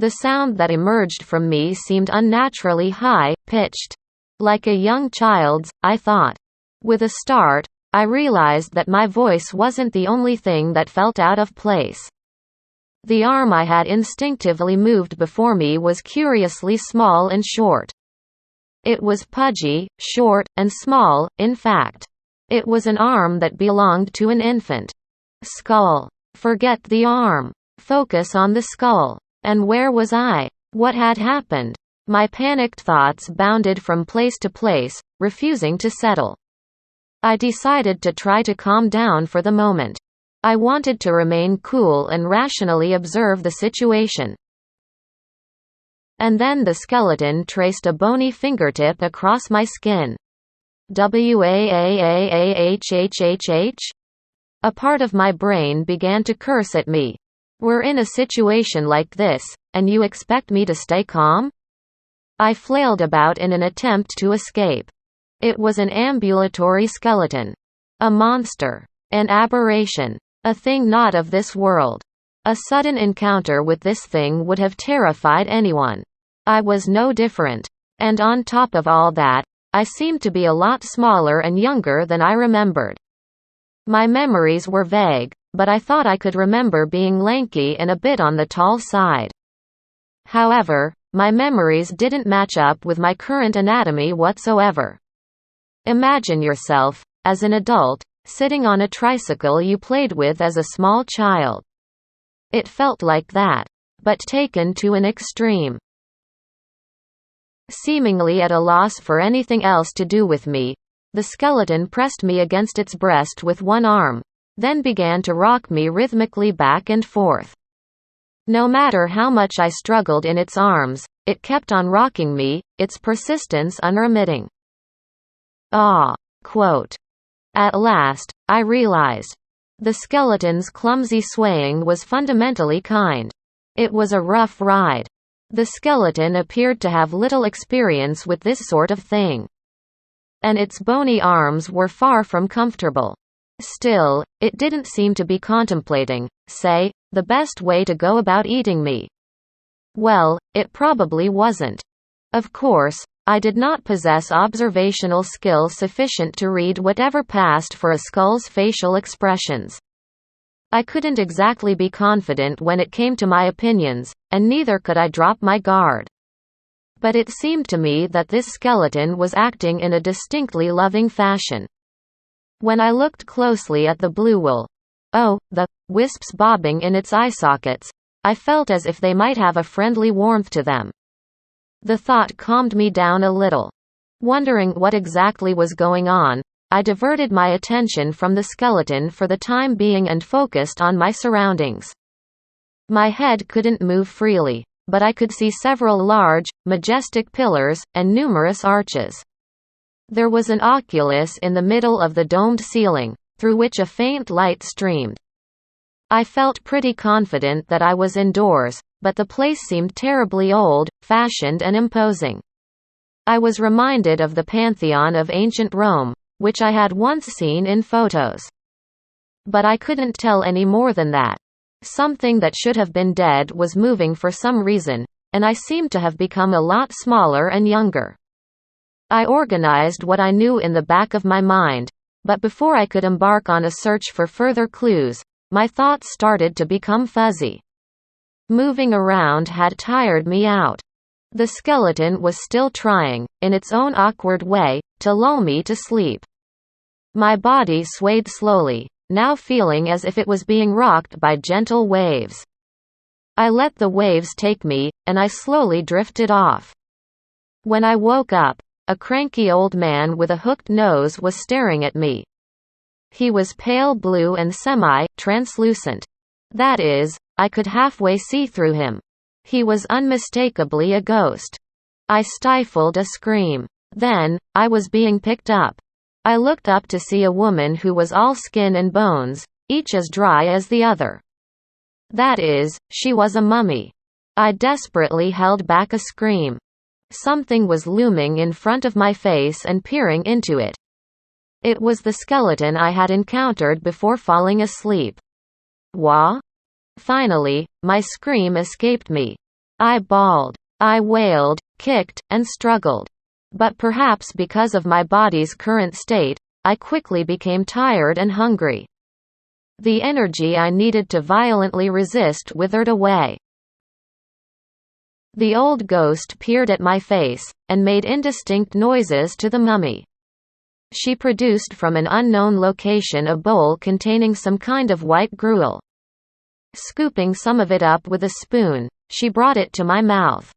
The sound that emerged from me seemed unnaturally high-pitched. Like a young child's, I thought. With a start, I realized that my voice wasn't the only thing that felt out of place. The arm I had instinctively moved before me was curiously small and short. It was pudgy, short, and small, in fact. It was an arm that belonged to an infant. Skull. Forget the arm. Focus on the skull. And where was I? What had happened? My panicked thoughts bounded from place to place, refusing to settle. I decided to try to calm down for the moment. I wanted to remain cool and rationally observe the situation. And then the skeleton traced a bony fingertip across my skin. Waahhhh? A part of my brain began to curse at me. We're in a situation like this, and you expect me to stay calm? I flailed about in an attempt to escape. It was an ambulatory skeleton. A monster. An aberration. A thing not of this world. A sudden encounter with this thing would have terrified anyone. I was no different. And on top of all that, I seemed to be a lot smaller and younger than I remembered. My memories were vague, but I thought I could remember being lanky and a bit on the tall side. However, my memories didn't match up with my current anatomy whatsoever. Imagine yourself, as an adult, sitting on a tricycle you played with as a small child. It felt like that, but taken to an extreme. Seemingly at a loss for anything else to do with me, the skeleton pressed me against its breast with one arm, then began to rock me rhythmically back and forth. No matter how much I struggled in its arms, it kept on rocking me, its persistence unremitting. Quote. At last, I realized. The skeleton's clumsy swaying was fundamentally kind. It was a rough ride. The skeleton appeared to have little experience with this sort of thing. And its bony arms were far from comfortable. Still, it didn't seem to be contemplating, say, the best way to go about eating me. Well, it probably wasn't. Of course, I did not possess observational skill sufficient to read whatever passed for a skull's facial expressions. I couldn't exactly be confident when it came to my opinions, and neither could I drop my guard. But it seemed to me that this skeleton was acting in a distinctly loving fashion. When I looked closely at the blue wool, the wisps bobbing in its eye sockets, I felt as if they might have a friendly warmth to them. The thought calmed me down a little. Wondering what exactly was going on, I diverted my attention from the skeleton for the time being and focused on my surroundings. My head couldn't move freely, but I could see several large, majestic pillars, and numerous arches. There was an oculus in the middle of the domed ceiling, through which a faint light streamed. I felt pretty confident that I was indoors, but the place seemed terribly old-fashioned and imposing. I was reminded of the Pantheon of ancient Rome, which I had once seen in photos. But I couldn't tell any more than that. Something that should have been dead was moving for some reason, and I seemed to have become a lot smaller and younger. I organized what I knew in the back of my mind, but before I could embark on a search for further clues, my thoughts started to become fuzzy. Moving around had tired me out. The skeleton was still trying, in its own awkward way, to lull me to sleep. My body swayed slowly, now feeling as if it was being rocked by gentle waves. I let the waves take me, and I slowly drifted off. When I woke up, a cranky old man with a hooked nose was staring at me. He was pale blue and semi-translucent. That is, I could halfway see through him. He was unmistakably a ghost. I stifled a scream. Then, I was being picked up. I looked up to see a woman who was all skin and bones, each as dry as the other. That is, she was a mummy. I desperately held back a scream. Something was looming in front of my face and peering into it. It was the skeleton I had encountered before falling asleep. Wah? Finally, my scream escaped me. I bawled. I wailed, kicked, and struggled. But perhaps because of my body's current state, I quickly became tired and hungry. The energy I needed to violently resist withered away. The old ghost peered at my face, and made indistinct noises to the mummy. She produced from an unknown location a bowl containing some kind of white gruel. Scooping some of it up with a spoon, she brought it to my mouth,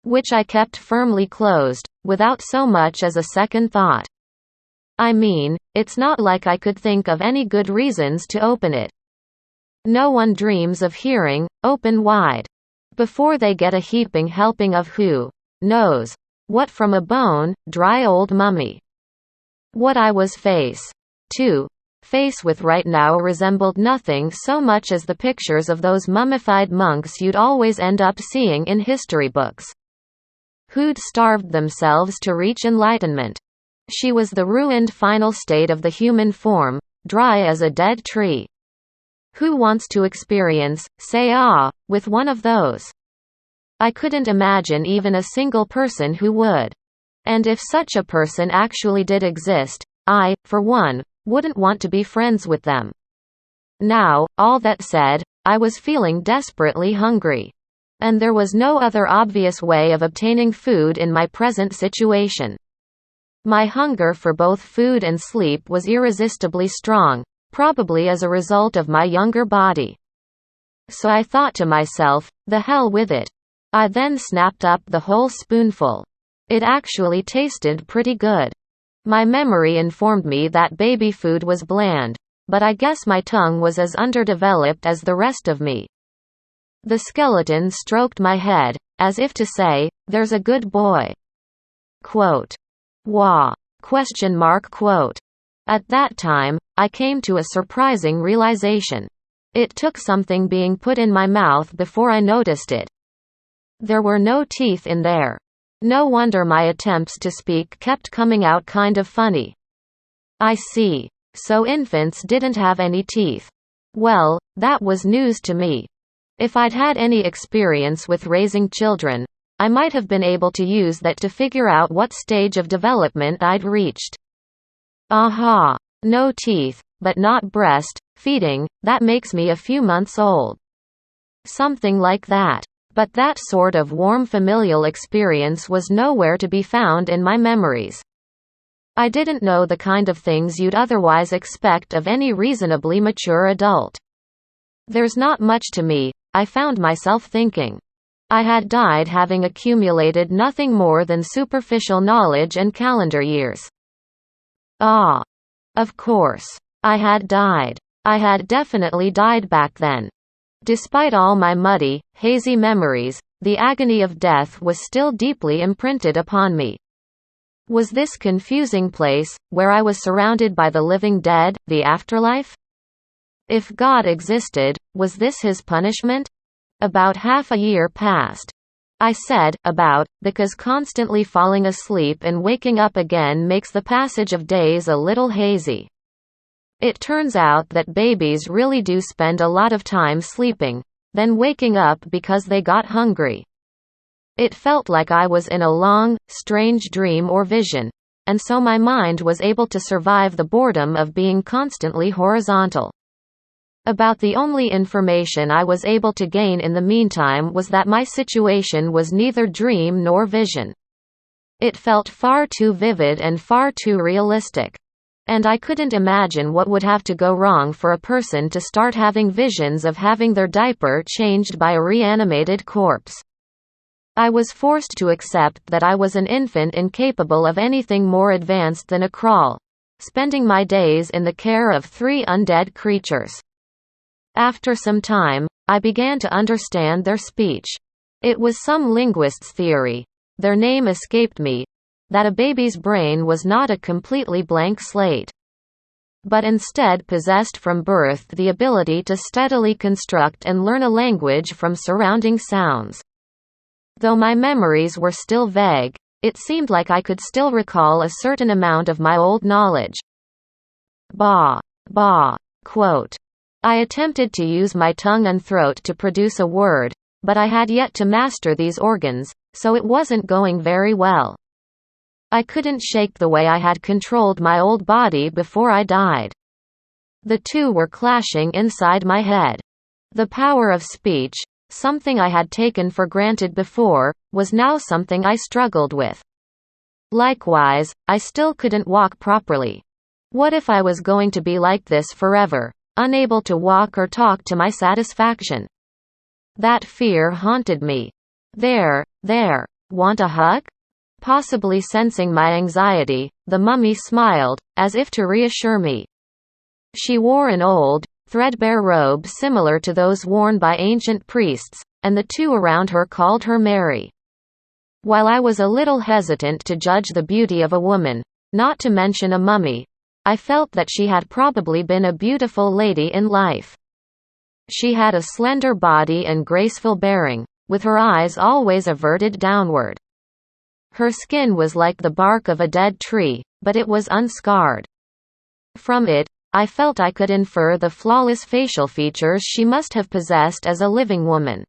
which I kept firmly closed, without so much as a second thought. I mean, it's not like I could think of any good reasons to open it. No one dreams of hearing, "Open wide," before they get a heaping helping of who knows what from a bone, dry old mummy. What I was face with right now resembled nothing so much as the pictures of those mummified monks you'd always end up seeing in history books, who'd starved themselves to reach enlightenment. She was the ruined final state of the human form, dry as a dead tree. Who wants to experience, say with one of those? I couldn't imagine even a single person who would. And if such a person actually did exist, I, for one, wouldn't want to be friends with them. Now, all that said, I was feeling desperately hungry. And there was no other obvious way of obtaining food in my present situation. My hunger for both food and sleep was irresistibly strong, probably as a result of my younger body. So I thought to myself, the hell with it. I then snapped up the whole spoonful. It actually tasted pretty good. My memory informed me that baby food was bland, but I guess my tongue was as underdeveloped as the rest of me. The skeleton stroked my head, as if to say, "There's a good boy." Quote. Wah. Quote. At that time, I came to a surprising realization. It took something being put in my mouth before I noticed it. There were no teeth in there. No wonder my attempts to speak kept coming out kind of funny. I see. So infants didn't have any teeth. Well, that was news to me. If I'd had any experience with raising children, I might have been able to use that to figure out what stage of development I'd reached. Aha. No teeth, but not breast feeding, that makes me a few months old. Something like that. But that sort of warm familial experience was nowhere to be found in my memories. I didn't know the kind of things you'd otherwise expect of any reasonably mature adult. There's not much to me, I found myself thinking. I had died having accumulated nothing more than superficial knowledge and calendar years. Of course. I had died. I had definitely died back then. Despite all my muddy, hazy memories, the agony of death was still deeply imprinted upon me. Was this confusing place, where I was surrounded by the living dead, the afterlife? If God existed, was this his punishment? About half a year passed. I said, about, because constantly falling asleep and waking up again makes the passage of days a little hazy. It turns out that babies really do spend a lot of time sleeping, then waking up because they got hungry. It felt like I was in a long, strange dream or vision, and so my mind was able to survive the boredom of being constantly horizontal. About the only information I was able to gain in the meantime was that my situation was neither dream nor vision. It felt far too vivid and far too realistic. And I couldn't imagine what would have to go wrong for a person to start having visions of having their diaper changed by a reanimated corpse. I was forced to accept that I was an infant incapable of anything more advanced than a crawl, spending my days in the care of 3 undead creatures. After some time, I began to understand their speech. It was some linguist's theory, their name escaped me, that a baby's brain was not a completely blank slate, but instead possessed from birth the ability to steadily construct and learn a language from surrounding sounds. Though my memories were still vague, it seemed like I could still recall a certain amount of my old knowledge. Quote. I attempted to use my tongue and throat to produce a word, but I had yet to master these organs, so it wasn't going very well. I couldn't shake the way I had controlled my old body before I died. The two were clashing inside my head. The power of speech, something I had taken for granted before, was now something I struggled with. Likewise, I still couldn't walk properly. What if I was going to be like this forever, unable to walk or talk to my satisfaction? That fear haunted me. There, want a hug? Possibly sensing my anxiety, the mummy smiled, as if to reassure me. She wore an old, threadbare robe similar to those worn by ancient priests, and the two around her called her Mary. While I was a little hesitant to judge the beauty of a woman, not to mention a mummy, I felt that she had probably been a beautiful lady in life. She had a slender body and graceful bearing, with her eyes always averted downward. Her skin was like the bark of a dead tree, but it was unscarred. From it, I felt I could infer the flawless facial features she must have possessed as a living woman.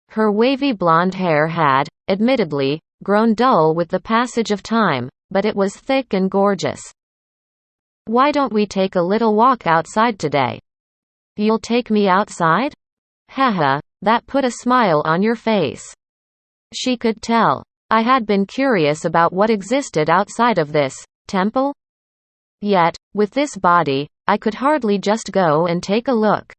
Her wavy blonde hair had, admittedly, grown dull with the passage of time, but it was thick and gorgeous. "Why don't we take a little walk outside today?" "You'll take me outside?" Haha, that put a smile on your face. She could tell. I had been curious about what existed outside of this temple. Yet, with this body, I could hardly just go and take a look.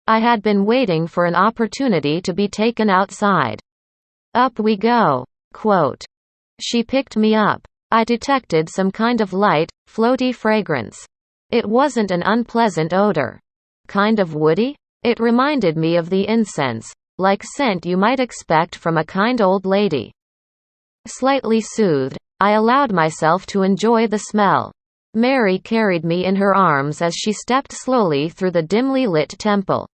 I had been waiting for an opportunity to be taken outside. Up we go. Quote. She picked me up. I detected some kind of light, floaty fragrance. It wasn't an unpleasant odor. Kind of woody? It reminded me of the incense, like scent you might expect from a kind old lady. Slightly soothed, I allowed myself to enjoy the smell. Mary carried me in her arms as she stepped slowly through the dimly lit temple.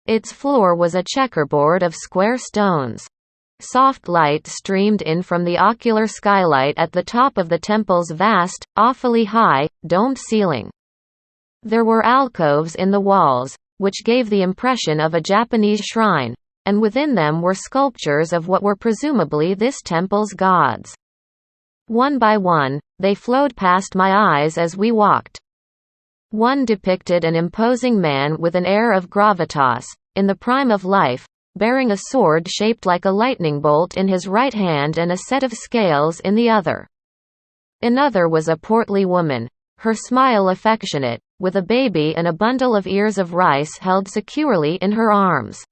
Its floor was a checkerboard of square stones. Soft light streamed in from the ocular skylight at the top of the temple's vast, awfully high, domed ceiling. There were alcoves in the walls, which gave the impression of a Japanese shrine, and within them were sculptures of what were presumably this temple's gods. One by one, they flowed past my eyes as we walked. One depicted an imposing man with an air of gravitas, in the prime of life, bearing a sword shaped like a lightning bolt in his right hand and a set of scales in the other. Another was a portly woman, her smile affectionate, with a baby and a bundle of ears of rice held securely in her arms.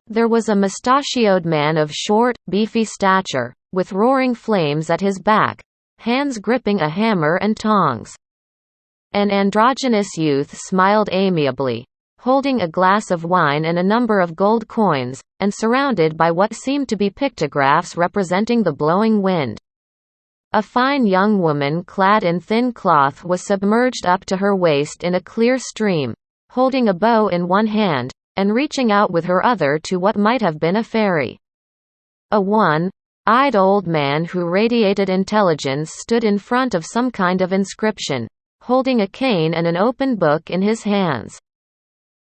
There was a mustachioed man of short, beefy stature, with roaring flames at his back, hands gripping a hammer and tongs. An androgynous youth smiled amiably, holding a glass of wine and a number of gold coins, and surrounded by what seemed to be pictographs representing the blowing wind. A fine young woman clad in thin cloth was submerged up to her waist in a clear stream, holding a bow in one hand, and reaching out with her other to what might have been a fairy. A one-eyed old man who radiated intelligence stood in front of some kind of inscription, holding a cane and an open book in his hands.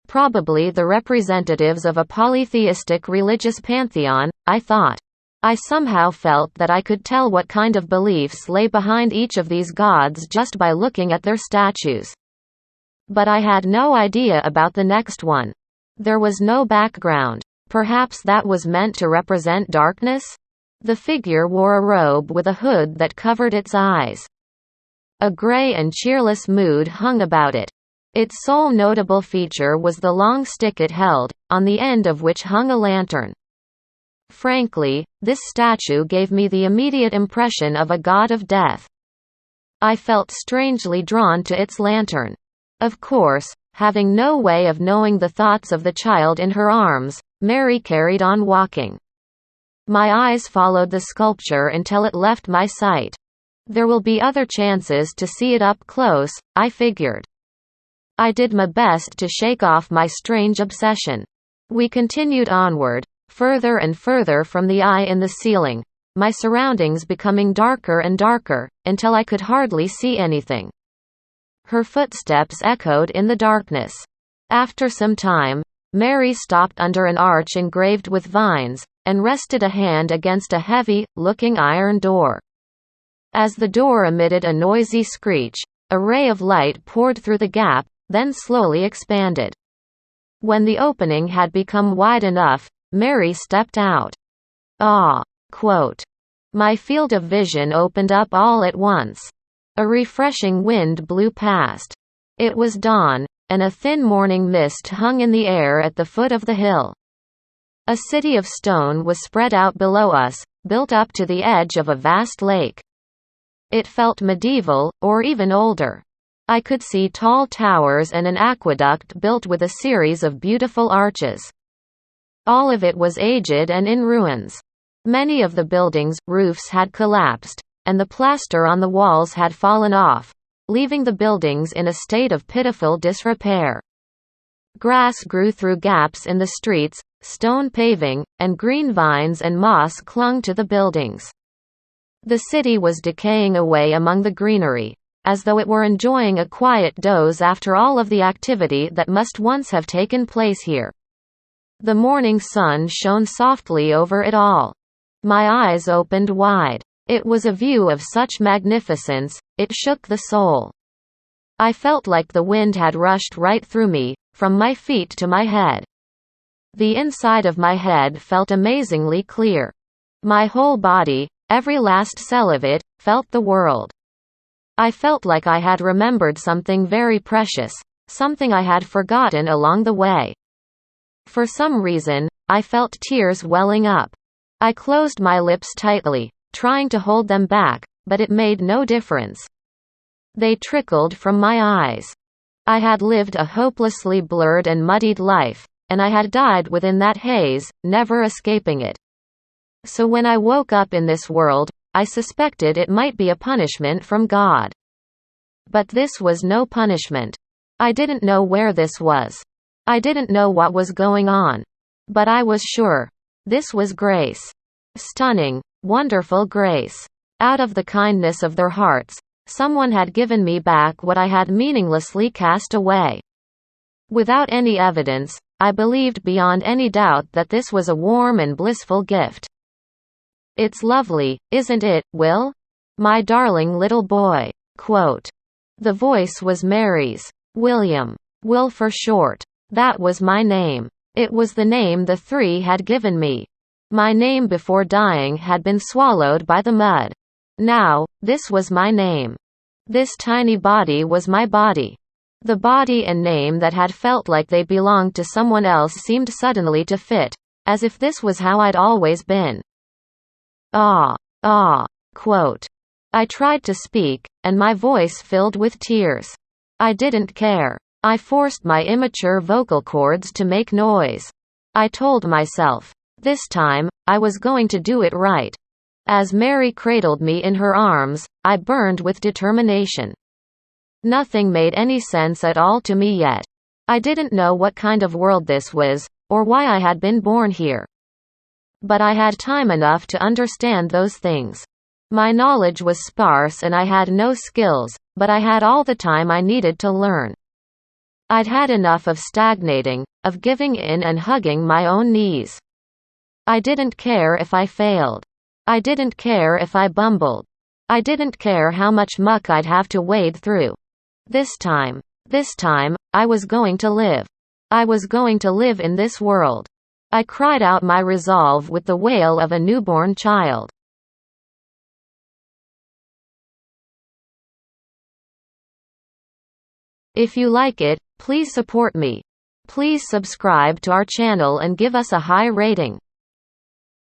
Probably the representatives of a polytheistic religious pantheon, I thought. I somehow felt that I could tell what kind of beliefs lay behind each of these gods just by looking at their statues. But I had no idea about the next one. There was no background. Perhaps that was meant to represent darkness? The figure wore a robe with a hood that covered its eyes. A gray and cheerless mood hung about it. Its sole notable feature was the long stick it held, on the end of which hung a lantern. Frankly, this statue gave me the immediate impression of a god of death. I felt strangely drawn to its lantern. Of course, having no way of knowing the thoughts of the child in her arms, Mary carried on walking. My eyes followed the sculpture until it left my sight. There will be other chances to see it up close, I figured. I did my best to shake off my strange obsession. We continued onward, further and further from the eye in the ceiling, my surroundings becoming darker and darker, until I could hardly see anything. Her footsteps echoed in the darkness. After some time, Mary stopped under an arch engraved with vines, and rested a hand against a heavy-looking iron door. As the door emitted a noisy screech, a ray of light poured through the gap, then slowly expanded. When the opening had become wide enough, Mary stepped out. Ah! Quote. My field of vision opened up all at once. A refreshing wind blew past. It was dawn, and a thin morning mist hung in the air at the foot of the hill. A city of stone was spread out below us, built up to the edge of a vast lake. It felt medieval, or even older. I could see tall towers and an aqueduct built with a series of beautiful arches. All of it was aged and in ruins. Many of the buildings' roofs had collapsed, and the plaster on the walls had fallen off, leaving the buildings in a state of pitiful disrepair. Grass grew through gaps in the streets, stone paving, and green vines and moss clung to the buildings. The city was decaying away among the greenery, as though it were enjoying a quiet doze after all of the activity that must once have taken place here. The morning sun shone softly over it all. My eyes opened wide. It was a view of such magnificence, it shook the soul. I felt like the wind had rushed right through me, from my feet to my head. The inside of my head felt amazingly clear. My whole body, every last cell of it, felt the world. I felt like I had remembered something very precious, something I had forgotten along the way. For some reason, I felt tears welling up. I closed my lips tightly, trying to hold them back, but it made no difference. They trickled from my eyes. I had lived a hopelessly blurred and muddied life, and I had died within that haze, never escaping it. So when I woke up in this world, I suspected it might be a punishment from God. But this was no punishment. I didn't know where this was. I didn't know what was going on. But I was sure. This was grace. Stunning, wonderful grace. Out of the kindness of their hearts, someone had given me back what I had meaninglessly cast away. Without any evidence, I believed beyond any doubt that this was a warm and blissful gift. It's lovely, isn't it, Will? My darling little boy. Quote. The voice was Mary's. William. Will for short. That was my name. It was the name the three had given me. My name before dying had been swallowed by the mud. Now, this was my name. This tiny body was my body. The body and name that had felt like they belonged to someone else seemed suddenly to fit, as if this was how I'd always been. Quote. I tried to speak, and my voice filled with tears. I didn't care. I forced my immature vocal cords to make noise. I told myself, this time, I was going to do it right. As Mary cradled me in her arms, I burned with determination. Nothing made any sense at all to me yet. I didn't know what kind of world this was, or why I had been born here. But I had time enough to understand those things. My knowledge was sparse and I had no skills, but I had all the time I needed to learn. I'd had enough of stagnating, of giving in and hugging my own knees. I didn't care if I failed. I didn't care if I bumbled. I didn't care how much muck I'd have to wade through. This time, I was going to live. I was going to live in this world. I cried out my resolve with the wail of a newborn child. If you like it, please support me. Please subscribe to our channel and give us a high rating.